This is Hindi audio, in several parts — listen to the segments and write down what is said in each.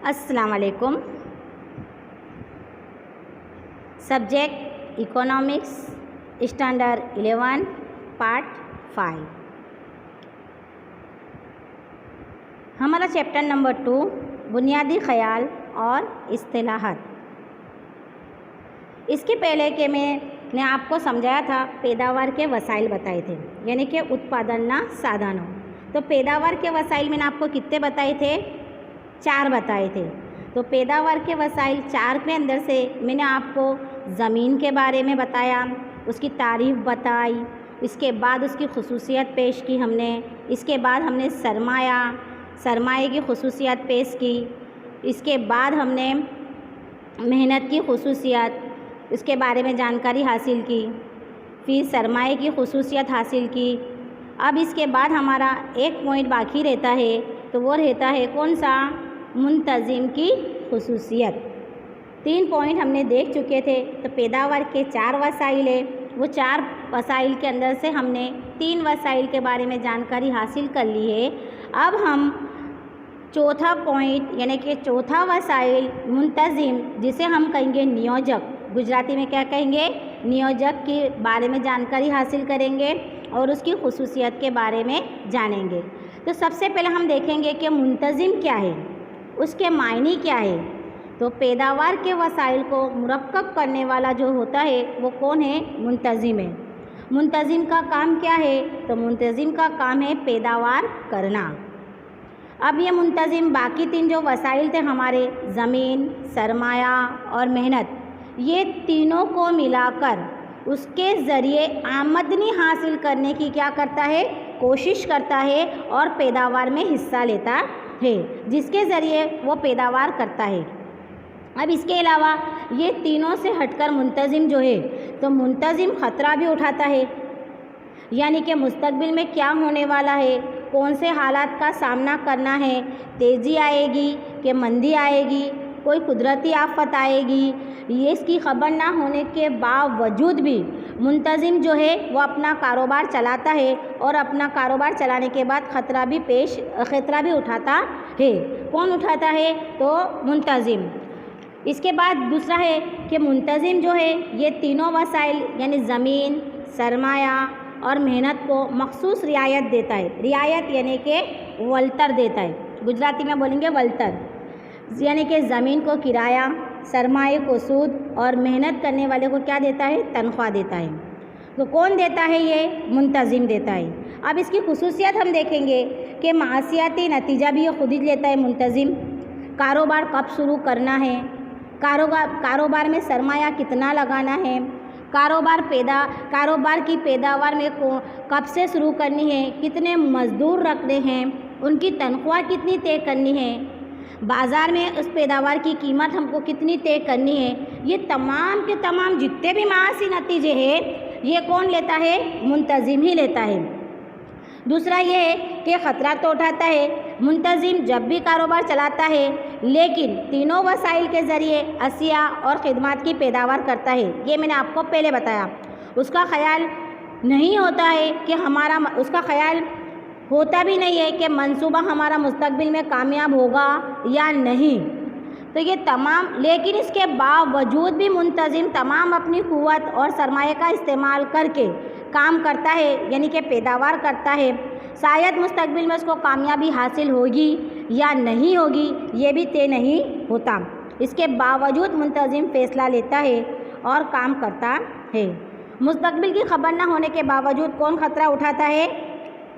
अस्सलाम वालेकुम। Subject economics standard 11 part 5। हमारा चैप्टर नंबर 2 बुनियादी ख्याल और इस्तिलाहात। इसके पहले कि मैंने आपको समझाया था पैदावार के वसाइल बताए थे, यानी कि उत्पादन ना साधनों। तो पैदावार के वसाइल मैंने आपको कितने बताए थे? 4 बताए थे। तो पैदावार के वसाइल 4 के अंदर से मैंने आपको ज़मीन के बारे में बताया, उसकी तारीफ़ बताई, इसके बाद उसकी खुसूसियत पेश की हमने। इसके बाद हमने सरमाए की खुसूसियत पेश की। इसके बाद हमने मेहनत की खुसूसियत, इसके बारे में जानकारी हासिल की। फिर सरमाए की खुसूसियत हासिल की। अब इसके बाद हमारा एक पॉइंट बाकी रहता है, तो वो रहता है कौन सा? मुंतज़िम की खुसूसियत। 3 पॉइंट हमने देख चुके थे। तो पैदावार के 4 वसाइल है, वो 4 वसाइल के अंदर से हमने 3 वसाइल के बारे में जानकारी हासिल कर ली है। अब हम चौथा पॉइंट यानी कि चौथा वसाइल मुंतज़िम, जिसे हम कहेंगे नियोजक, गुजराती में क्या कहेंगे? नियोजक के बारे में जानकारी हासिल करेंगे और उसकी खुसूसियत के बारे में जानेंगे। तो सबसे पहले हम देखेंगे कि मुंतज़िम क्या है, उसके मायने क्या है। तो पैदावार के वसाइल को मुरक्कब करने वाला जो होता है वो कौन है? मुंतज़िम है। मुंतज़िम का काम क्या है? तो मुंतज़िम का काम है पैदावार करना। अब ये मुंतज़िम बाकी 3 जो वसाइल थे हमारे, ज़मीन, सरमाया और मेहनत, ये तीनों को मिलाकर उसके ज़रिए आमदनी हासिल करने की क्या करता है? कोशिश करता है और पैदावार में हिस्सा लेता है, जिसके ज़रिए वो पैदावार करता है। अब इसके अलावा ये तीनों से हटकर मुंतज़िम जो है, तो मुंतज़िम ख़तरा भी उठाता है, यानी कि मुस्तक़बिल में क्या होने वाला है, कौन से हालात का सामना करना है, तेज़ी आएगी कि मंदी आएगी, कोई कुदरती आफत आएगी, ये इसकी खबर ना होने के बावजूद भी मुंतज़िम जो है वो अपना कारोबार चलाता है और अपना कारोबार चलाने के बाद ख़तरा भी उठाता है। कौन उठाता है? तो मुंतज़िम। इसके बाद दूसरा है कि मुंतज़िम जो है ये तीनों वसाइल यानी ज़मीन, सरमाया और मेहनत को मखसूस रियायत देता है। रियायत यानी कि वल्तर देता है, गुजराती में बोलेंगे वल्तर, यानी कि ज़मीन को किराया, सरमाए को सूद और मेहनत करने वाले को क्या देता है? तनख्वाह देता है। तो कौन देता है? ये मुंतज़िम देता है। अब इसकी खुसूसियत हम देखेंगे कि मासियाती नतीजा भी ये खुद ही लेता है मुंतज़िम। कारोबार कब शुरू करना है, कारोबार में सरमाया कितना लगाना है, कारोबार की पैदावार में कब से शुरू करनी है, कितने मज़दूर रखने हैं, उनकी तनख्वाह कितनी तय करनी है, बाज़ार में उस पैदावार की कीमत हमको कितनी तय करनी है। ये तमाम के तमाम जितने भी मासी नतीजे हैं ये कौन लेता है? मुंतज़िम ही लेता है। दूसरा ये है कि ख़तरा तो उठाता है मुंतज़िम जब भी कारोबार चलाता है, लेकिन तीनों वसाइल के ज़रिए अशिया और ख़िदमत की पैदावार करता है। ये मैंने आपको पहले बताया। उसका ख्याल नहीं होता है कि उसका ख्याल होता भी नहीं है कि मंसूबा हमारा मुस्तक़बिल में कामयाब होगा या नहीं। तो ये तमाम, लेकिन इसके बावजूद भी मुंतज़िम तमाम अपनी क़ुव्वत और सरमाए का इस्तेमाल करके काम करता है, यानी कि पैदावार करता है। शायद मुस्तक़बिल में उसको कामयाबी हासिल होगी या नहीं होगी ये भी तय नहीं होता। इसके बावजूद मुंतज़िम फ़ैसला लेता है और काम करता है। मुस्तक़बिल की खबर न होने के बावजूद कौन ख़तरा उठाता है?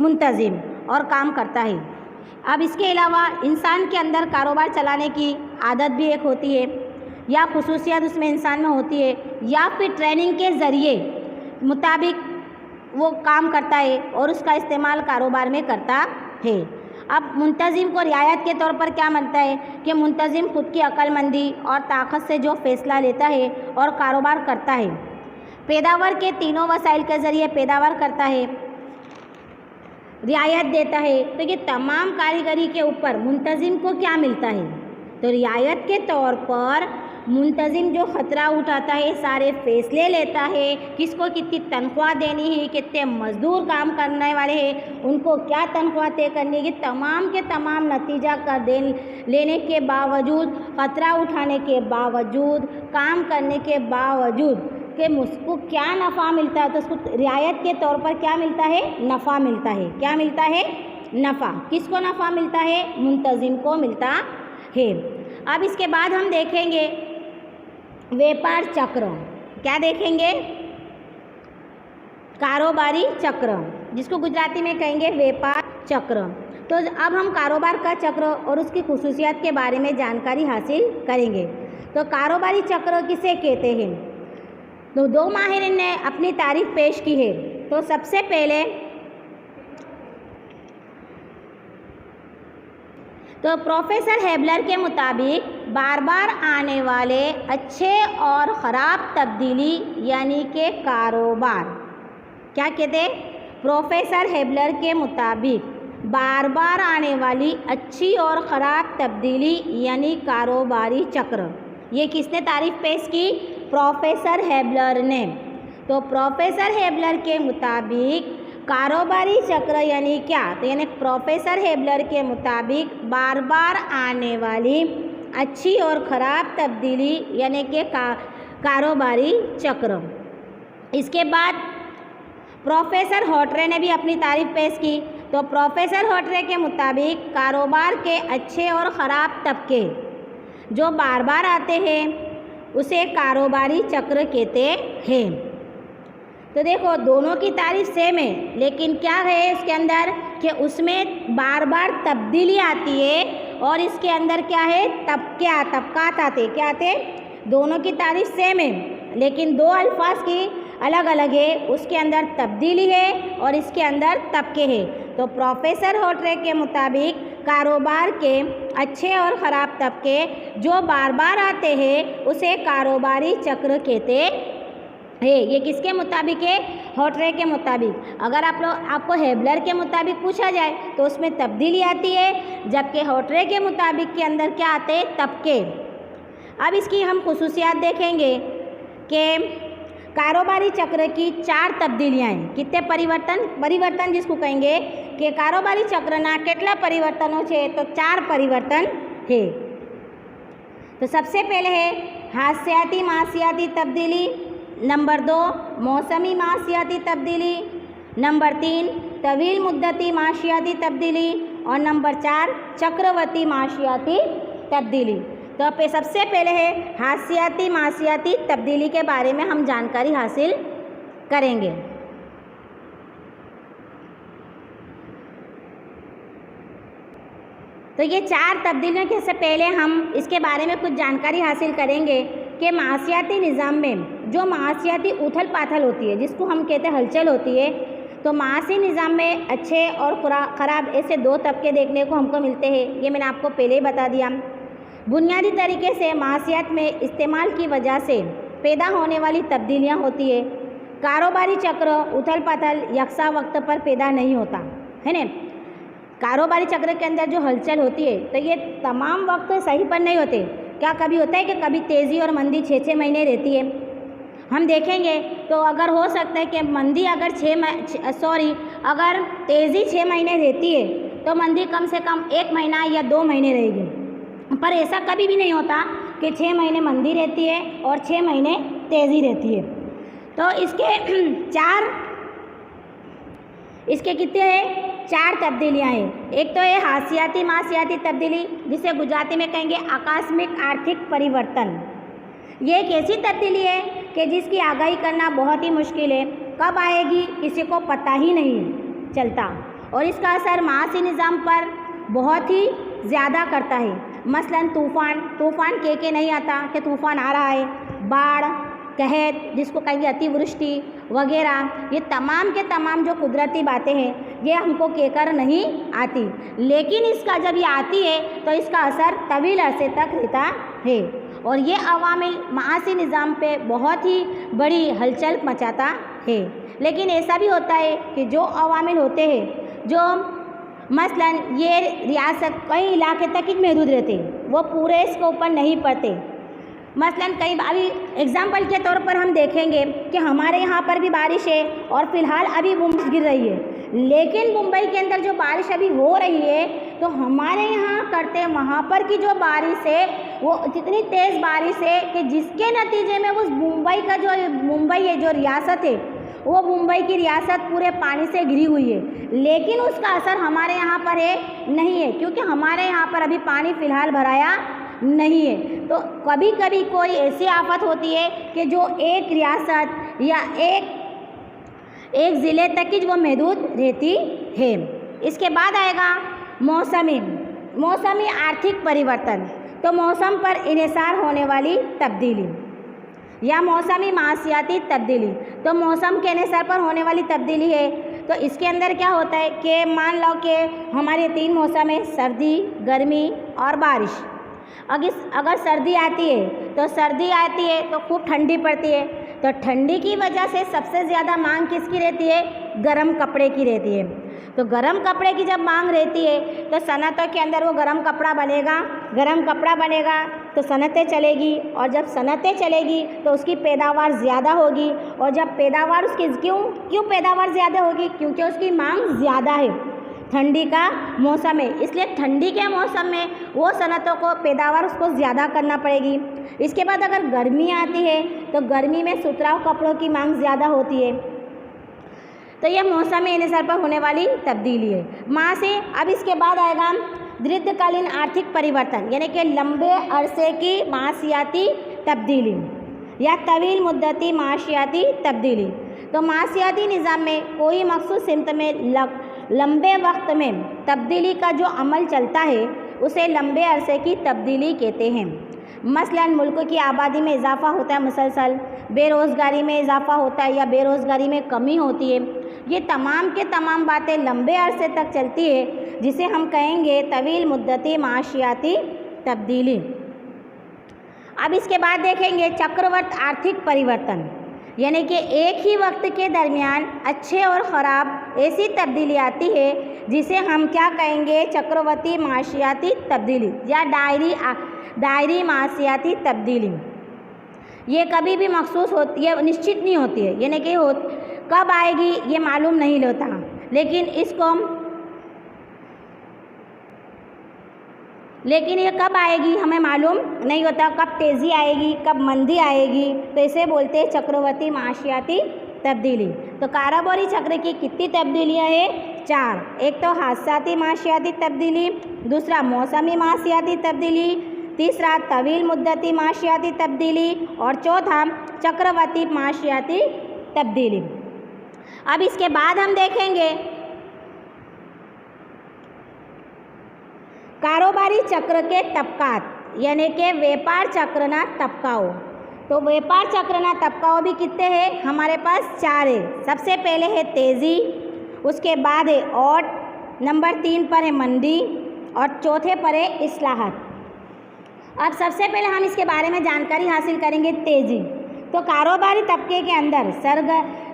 मुंतज़िम, और काम करता है। अब इसके अलावा इंसान के अंदर कारोबार चलाने की आदत भी एक होती है, या खुसूसियत उसमें इंसान में होती है, या फिर ट्रेनिंग के ज़रिए मुताबिक वो काम करता है और उसका इस्तेमाल कारोबार में करता है। अब मुंतज़िम को रियायत के तौर पर क्या मिलता है कि मुंतज़िम खुद की अक्लमंदी और ताकत से जो फ़ैसला लेता है और कारोबार करता है, पैदावार के तीनों वसाइल के ज़रिए पैदावार करता है, रियायत देता है। तो ये तमाम कारीगरी के ऊपर मुंतज़िम को क्या मिलता है? तो रियायत के तौर पर मुंतजिम जो ख़तरा उठाता है, सारे फैसले लेता है, किसको कितनी तनख्वाह देनी है, कितने मज़दूर काम करने वाले हैं, उनको क्या तनख्वाह तय करनी है, तमाम के तमाम नतीजा लेने के बावजूद, ख़तरा उठाने के बावजूद, काम करने के बावजूद कि मुझको क्या नफ़ा मिलता है, तो उसको रियायत के तौर पर क्या मिलता है, नफ़ा मिलता है। क्या मिलता है, नफ़ा। किसको नफ़ा मिलता है, मुंतजिम को मिलता है। अब इसके बाद हम देखेंगे व्यापार चक्र। क्या देखेंगे, कारोबारी चक्र, जिसको गुजराती में कहेंगे व्यापार चक्र। तो अब हम कारोबार का चक्र और उसकी खुसूसियात के बारे में जानकारी हासिल करेंगे। तो कारोबारी चक्र किसे कहते हैं, तो दो माहिरीन ने अपनी तारीफ पेश की है। तो सबसे पहले तो प्रोफेसर हेबलर के मुताबिक बार बार आने वाले अच्छे और ख़राब तब्दीली यानी कि कारोबार, क्या कहते हैं, प्रोफेसर हेबलर के मुताबिक बार बार आने वाली अच्छी और ख़राब तब्दीली यानी कारोबारी चक्र। ये किसने तारीफ पेश की, प्रोफेसर हेबलर ने। तो प्रोफेसर हेबलर के मुताबिक कारोबारी चक्र यानी क्या, तो यानी प्रोफेसर हेबलर के मुताबिक बार बार आने वाली अच्छी और ख़राब तब्दीली यानी कि कारोबारी चक्र। इसके बाद प्रोफेसर होटरे ने भी अपनी तारीफ पेश की। तो प्रोफेसर होटरे के मुताबिक कारोबार के अच्छे और ख़राब तबके जो बार बार आते हैं उसे कारोबारी चक्र कहते हैं। तो देखो दोनों की तारीफ सेम है, लेकिन क्या है इसके अंदर कि उसमें बार बार तब्दीली आती है और इसके अंदर क्या है, तबकात आते। क्या आते, दोनों की तारीफ सेम है लेकिन दो अल्फाज की अलग अलग है, उसके अंदर तब्दीली है और इसके अंदर तबके हैं। तो प्रोफेसर होटरे के मुताबिक कारोबार के अच्छे और ख़राब तबके जो बार बार आते हैं उसे कारोबारी चक्र कहते हैं। ये किसके मुताबिक है, होटरे के मुताबिक। अगर आपको हेबलर के मुताबिक पूछा जाए तो उसमें तब्दीली आती है, जबकि होटरे के मुताबिक के अंदर क्या आते हैं, तबके। अब इसकी हम खुसूसियात देखेंगे कि कारोबारी चक्र की 4 तब्दीलियाँ हैं। कितने परिवर्तन जिसको कहेंगे कि कारोबारी चक्रना કેટલા परिवर्तनों છે, तो 4 परिवर्तन है। तो सबसे पहले है हासियाती मासियाती तब्दीली, नंबर 2 मौसमी मासियाती तब्दीली, नंबर 3 तवील मुद्दती माशियाती तब्दीली और नंबर 4 चक्रवर्ती माशियाती तब्दीली। तो पे सबसे पहले है हासियाती मासियाती तब्दीली के बारे में हम जानकारी हासिल करेंगे। तो ये 4 तब्दीलियों के से पहले हम इसके बारे में कुछ जानकारी हासिल करेंगे कि मासियाती निज़ाम में जो मासियाती उथल पाथल होती है, जिसको हम कहते हैं हलचल होती है, तो मासी निज़ाम में अच्छे और ख़राब ऐसे 2 तबके देखने को हमको मिलते हैं। ये मैंने आपको पहले ही बता दिया। बुनियादी तरीके से मासियात में इस्तेमाल की वजह से पैदा होने वाली तब्दीलियाँ होती है। कारोबारी चक्र उथल पाथल यकसा वक्त पर पैदा नहीं होता है ना। कारोबारी चक्र के अंदर जो हलचल होती है तो ये तमाम वक्त सही पर नहीं होते। क्या कभी होता है कि कभी तेज़ी और मंदी 6-6 महीने रहती है। हम देखेंगे तो अगर हो सकता है कि मंदी अगर अगर तेज़ी 6 महीने रहती है तो मंदी कम से कम 1 महीना या 2 महीने रहेगी, पर ऐसा कभी भी नहीं होता कि 6 महीने मंदी रहती है और 6 महीने तेज़ी रहती है। तो इसके कितने हैं, 4 तब्दीलियाँ हैं। एक तो है हासियाती मासियाती तब्दीली, जिसे गुजराती में कहेंगे आकस्मिक आर्थिक परिवर्तन। ये एक ऐसी तब्दीली है कि जिसकी आगाही करना बहुत ही मुश्किल है, कब आएगी किसी को पता ही नहीं चलता और इसका असर मासी निज़ाम पर बहुत ही ज़्यादा करता है। मसलन तूफ़ान के नहीं आता कि तूफ़ान आ रहा है, बाढ़, कहत जिसको कहेंगे अतिवृष्टि वगैरह, ये तमाम के तमाम जो कुदरती बातें हैं ये हमको कहकर नहीं आती, लेकिन इसका जब ये आती है तो इसका असर तवील अरसे तक रहता है और ये अवामिल मासी निज़ाम पे बहुत ही बड़ी हलचल मचाता है। लेकिन ऐसा भी होता है कि जो अवामिल होते हैं जो मसलन ये रियासत कई इलाके तक ही महदूद रहते, वो पूरे इसके ऊपर नहीं पड़ते। मसलन कई अभी एग्जाम्पल के तौर पर हम देखेंगे कि हमारे यहाँ पर भी बारिश है और फ़िलहाल अभी बूंद गिर रही है, लेकिन मुंबई के अंदर जो बारिश अभी हो रही है तो हमारे यहाँ करते वहाँ पर की जो बारिश है वो इतनी तेज़ बारिश है कि जिसके नतीजे में उस मुंबई है जो रियासत है वो मुंबई की रियासत पूरे पानी से घिरी हुई है, लेकिन उसका असर हमारे यहाँ पर है नहीं है, क्योंकि हमारे यहाँ पर अभी पानी फ़िलहाल भराया नहीं है। तो कभी कभी कोई ऐसी आफत होती है कि जो एक रियासत या एक ज़िले तक ही वो महदूद रहती है। इसके बाद आएगा मौसमी आर्थिक परिवर्तन, तो मौसम पर इन्हिसार होने वाली तब्दीली या मौसमी मासियाती तब्दीली। तो मौसम के इन्हिसार पर होने वाली तब्दीली है, तो इसके अंदर क्या होता है कि मान लो कि हमारे 3 मौसम है, सर्दी, गर्मी और बारिश। अगर सर्दी आती है तो खूब ठंडी पड़ती है, तो ठंडी की वजह से सबसे ज़्यादा मांग किसकी रहती है? गर्म कपड़े की रहती है। तो गर्म कपड़े की जब मांग रहती है तो सनतों के अंदर वो गर्म कपड़ा बनेगा तो सनतें चलेगी, और जब सनतें चलेगी तो उसकी पैदावार ज़्यादा होगी, और जब पैदावार उसकी क्यों पैदावार ज़्यादा होगी? क्योंकि उसकी मांग ज़्यादा है, ठंडी का मौसम है, इसलिए ठंडी के मौसम में वो सनतों को पैदावार उसको ज़्यादा करना पड़ेगी। इसके बाद अगर गर्मी आती है तो गर्मी में सुतराउ कपड़ों की मांग ज़्यादा होती है। तो यह मौसमी इन्हिसार पर होने वाली तब्दीली है। माह से अब इसके बाद आएगा दीर्घकालीन आर्थिक परिवर्तन, यानी कि लंबे अरसे की माशियाती तब्दीली या तवील मुद्दती माशियाती तब्दीली। तो माशियाती निज़ाम में कोई मखसूस सिमत में लंबे वक्त में तब्दीली का जो अमल चलता है उसे लंबे अरसे की तब्दीली कहते हैं। मसलन मुल्क की आबादी में इजाफ़ा होता है मुसलसल, बेरोज़गारी में इजाफ़ा होता है या बेरोज़गारी में कमी होती है। ये तमाम के तमाम बातें लंबे अरसे तक चलती है, जिसे हम कहेंगे तवील मुद्दती माशियाती तब्दीली। अब इसके बाद देखेंगे चक्रवर्त आर्थिक परिवर्तन, यानी कि एक ही वक्त के दरमियान अच्छे और ख़राब ऐसी तब्दीली आती है जिसे हम क्या कहेंगे? चक्रवर्ती माशियाती तब्दीली या दायरी माशियाती तब्दीली। ये कभी भी मखसूस होती है, निश्चित नहीं होती है, यानी कि कब आएगी ये मालूम नहीं होता, लेकिन ये कब आएगी हमें मालूम नहीं होता, कब तेज़ी आएगी, कब मंदी आएगी। तो इसे बोलते हैं चक्रवर्ती माशियाती तब्दीली। तो कारोबारी चक्र की कितनी तब्दीलियाँ हैं? 4। एक तो हादसाती माशियाती तब्दीली, दूसरा मौसमी माशियाती तब्दीली, तीसरा तवील मुद्दती माशियाती तब्दीली और चौथा चक्रवर्ती माशियाती तब्दीली। अब इसके बाद हम देखेंगे कारोबारी चक्र के तबकात, यानी कि व्यापार चक्रना तबकाओं। तो व्यापार चक्रना तबकाओं भी कितने हैं? हमारे पास 4 है। सबसे पहले है तेज़ी, उसके बाद है ओट, नंबर 3 पर है मंदी और चौथे पर है इस्लाहत। अब सबसे पहले हम इसके बारे में जानकारी हासिल करेंगे तेज़ी। तो कारोबारी तबके के अंदर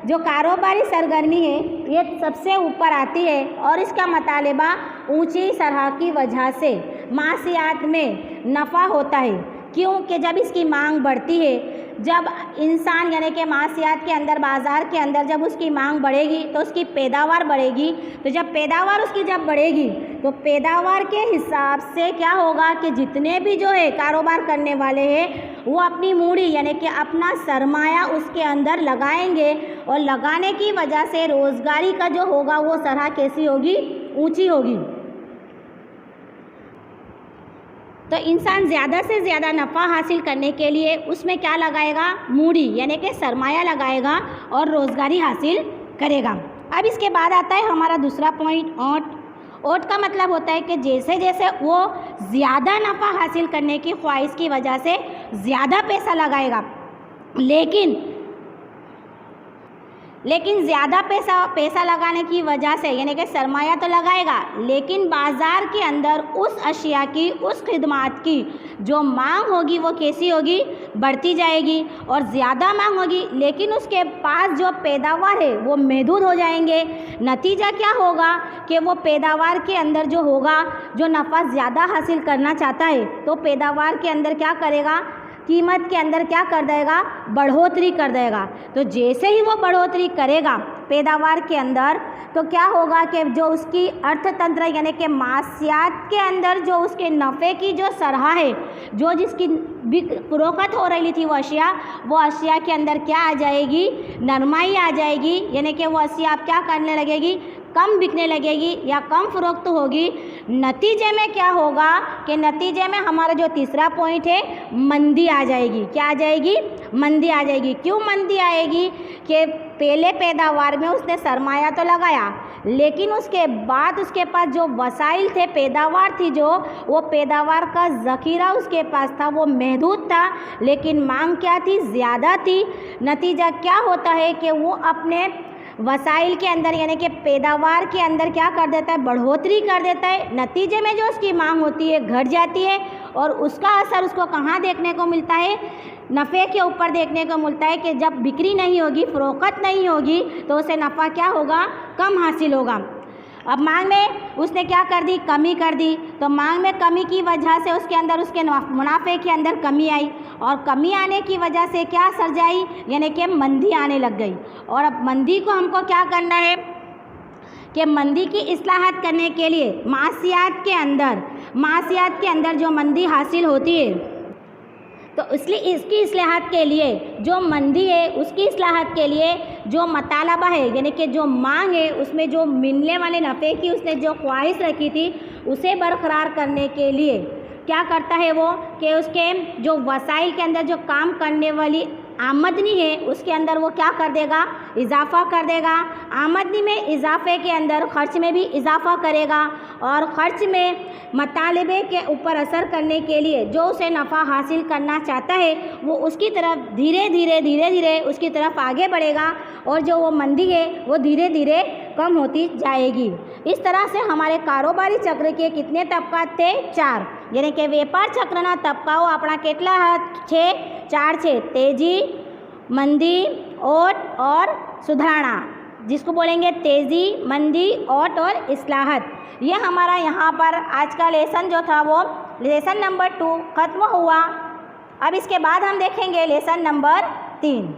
जो कारोबारी सरगर्मी है ये सबसे ऊपर आती है और इसका मतलबा ऊंची सरह की वजह से मासियात में नफ़ा होता है। क्योंकि जब इसकी मांग बढ़ती है, जब इंसान यानी कि मासियात के अंदर, बाज़ार के अंदर जब उसकी मांग बढ़ेगी तो उसकी पैदावार बढ़ेगी। तो जब पैदावार उसकी बढ़ेगी तो पैदावार के हिसाब से क्या होगा कि जितने भी जो है कारोबार करने वाले हैं वो अपनी मूड़ी यानी कि अपना सरमाया उसके अंदर लगाएंगे और लगाने की वजह से रोज़गारी का जो होगा वो सरह कैसी होगी? ऊंची होगी। तो इंसान ज़्यादा से ज़्यादा नफ़ा हासिल करने के लिए उसमें क्या लगाएगा? मूड़ी यानी कि सरमाया लगाएगा और रोज़गारी हासिल करेगा। अब इसके बाद आता है हमारा दूसरा पॉइंट ओट। ओट का मतलब होता है कि जैसे जैसे वो ज़्यादा नफ़ा हासिल करने की ख्वाहिश की वजह से ज़्यादा पैसा लगाएगा, लेकिन ज़्यादा पैसा लगाने की वजह से, यानी कि सरमाया तो लगाएगा, लेकिन बाज़ार के अंदर उस अशिया की, उस खिदमत की जो मांग होगी वो कैसी होगी, बढ़ती जाएगी। और ज़्यादा मांग होगी लेकिन उसके पास जो पैदावार है वो महदूद हो जाएंगे। नतीजा क्या होगा कि वो पैदावार के अंदर जो होगा, जो नफ़ा ज़्यादा हासिल करना चाहता है तो पैदावार के अंदर क्या करेगा, कीमत के अंदर क्या कर देगा, बढ़ोतरी कर देगा। तो जैसे ही वो बढ़ोतरी करेगा पैदावार के अंदर, तो क्या होगा कि जो उसकी अर्थतंत्र यानी कि मासियात के अंदर जो उसके नफ़े की जो सरह है, जो जिसकी फरोख्त हो रही थी वो अशिया के अंदर क्या आ जाएगी, नरमाई आ जाएगी। यानी कि वो अशिया आप क्या करने लगेगी, कम बिकने लगेगी या कम फरोख्त होगी। नतीजे में क्या होगा कि नतीजे में हमारा जो तीसरा पॉइंट है, मंदी आ जाएगी। क्या आ जाएगी, मंदी आ जाएगी। क्यों मंदी आएगी कि पहले पैदावार में उसने सरमाया तो लगाया, लेकिन उसके बाद उसके पास जो वसाइल थे, पैदावार थी जो, वो पैदावार का ज़ख़ीरा उसके पास था, वो महदूद था, लेकिन मांग क्या थी, ज़्यादा थी। नतीजा क्या होता है कि वो अपने वसाइल के अंदर यानी कि पैदावार के अंदर क्या कर देता है, बढ़ोतरी कर देता है। नतीजे में जो उसकी मांग होती है घट जाती है और उसका असर उसको कहाँ देखने को मिलता है, नफ़े के ऊपर देखने को मिलता है कि जब बिक्री नहीं होगी, फ़रोख्त नहीं होगी तो उसे नफ़ा क्या होगा, कम हासिल होगा। अब मांग में उसने क्या कर दी, कमी कर दी। तो मांग में कमी की वजह से उसके अंदर उसके मुनाफे के अंदर कमी आई और कमी आने की वजह से क्या सर्जाई, यानी कि मंदी आने लग गई। और अब मंदी को हमको क्या करना है कि मंदी की इस्लाहत करने के लिए मासियात के अंदर जो मंदी हासिल होती है, तो इसलिए इसकी इस्लाहत के लिए जो मंदी है उसकी इस्लाहत के लिए जो मतालबा है यानी कि जो मांग है, उसमें जो मिलने वाले नफ़े की उसने जो ख्वाहिश रखी थी उसे बरकरार करने के लिए क्या करता है वो कि उसके जो वसाइल के अंदर जो काम करने वाली आमदनी है उसके अंदर वो क्या कर देगा, इजाफ़ा कर देगा। आमदनी में इजाफ़े के अंदर ख़र्च में भी इजाफ़ा करेगा और ख़र्च में मतालिबे के ऊपर असर करने के लिए जो उसे नफ़ा हासिल करना चाहता है वो उसकी तरफ धीरे धीरे उसकी तरफ आगे बढ़ेगा और जो वो मंदी है वो धीरे धीरे कम होती जाएगी। इस तरह से हमारे कारोबारी चक्र के कितने तबकात थे, 4। यानी कि व्यापार चक्रना तबकाओ अपना केटला छे, 4 छे, तेजी, मंदी, ओट और सुधारणा, जिसको बोलेंगे तेज़ी, मंदी, ओट और इस्लाहत। ये हमारा यहाँ पर आज का लेसन जो था वो लेसन नंबर 2 ख़त्म हुआ। अब इसके बाद हम देखेंगे लेसन नंबर 3।